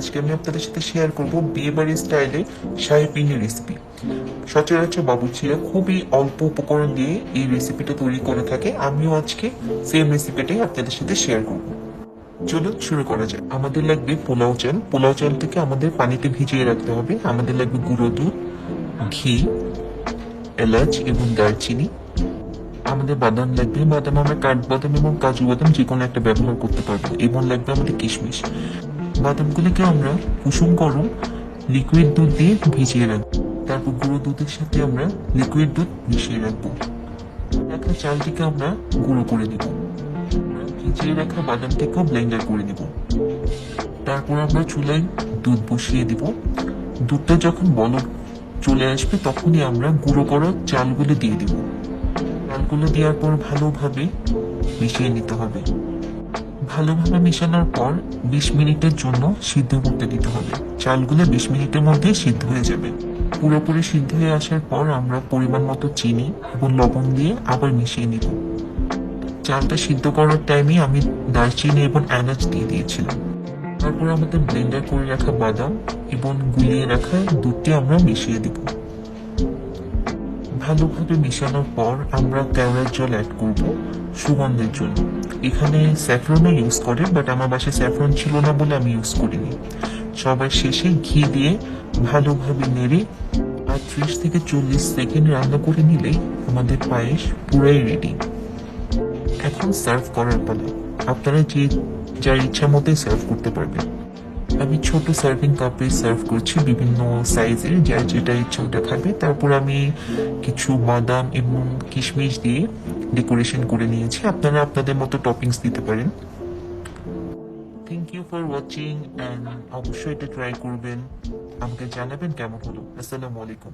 আজকে আমি আপনাদের সাথে শেয়ার করব বিয়েবাড়ি স্টাইলে শাহী পিন্নি রেসিপি। সচরাচর বাবুর্চিরা খুবই অল্প উপকরণ দিয়ে এই রেসিপিটা তৈরি করে থাকে। আমিও আজকে সেম রেসিপিটাই আপনাদের সাথে শেয়ার করব। চলুন শুরু করা যায়। আমাদের লাগবে পোলাও চাল। পোলাও চালটাকে আমাদের পানিতে ভিজিয়ে রাখতে হবে। আমাদের লাগবে গুঁড়ো দুধ, ঘি, এলাচ এবং দারচিনি। আমাদের বাদাম লাগবে। বাদাম আমরা কাঠবাদাম এবং কাজু বাদাম যে কোনো একটা ব্যবহার করতে পারবো। এবং লাগবে আমাদের কিশমিশ। বাদামগুলোকে আমরা কুসুম গরম লিকুইড দুধ দিয়ে ভিজিয়ে রাখবো। তারপর গুঁড়ো দুধের সাথে আমরা লিকুইড দুধ মিশিয়ে রাখবো। রাখা চালটিকে আমরা গুঁড়ো করে দিব। ভিজিয়ে রাখা বাদামটাকেও ব্লেন্ডার করে দিব। তারপর আমরা চুলায় দুধ বসিয়ে দিব। দুধটা যখন বলক চলে আসবে তখনই আমরা গুঁড়ো করা চালগুলো দিয়ে দিব। চালগুলো দেওয়ার পর ভালোভাবে মিশিয়ে নিতে হবে। ভালোভাবে মেশানোর পর 20 মিনিটের জন্য সিদ্ধ করতে দিতে হবে। চালগুলো 20 মিনিটের মধ্যে সিদ্ধ হয়ে যাবে। পুরোপুরি সিদ্ধ হয়ে আসার পর আমরা পরিমাণ মতো চিনি এবং লবণ দিয়ে আবার মিশিয়ে নিব। চালটা সিদ্ধ করার টাইমে আমি দারচিনি এবং এলাচ দিয়ে দিয়েছিলাম। তারপর আমাদের ব্লেন্ডার করে রাখা বাদাম এবং গুলিয়ে রাখা দুধটি আমরা মিশিয়ে দিব। ভালোভাবে মেশানোর পর আমরা কেওড়ার জল অ্যাড করব সুগন্ধের জন্য। এখানে স্যাফরনও ইউজ করে, বাট আমার বাসায় স্যাফরন ছিল না বলে আমি ইউজ করিনি। সবার শেষে ঘি দিয়ে ভালোভাবে নেড়ে 30 থেকে 40 সেকেন্ড রান্না করে নিলেই আমাদের পায়েস পুরাই রেডি। এখন সার্ভ করার পালা। আপনারা যার ইচ্ছা মতোই সার্ভ করতে পারবেন। আমি ছোট সার্ভিং কাপে সার্ভ করছি, বিভিন্ন সাইজের, যার যেটা ইচ্ছা ওটা খাবে। তারপর আমি কিছু বাদাম এবং কিশমিশ দিয়ে ডেকোরেশন করে নিয়েছি। আপনারা আপনাদের মতো টপিংস দিতে পারেন। Thank you for watching and অবশ্যই এটা ট্রাই করবেন। আমাকে জানাবেন কেমন হলো। আসসালামু আলাইকুম।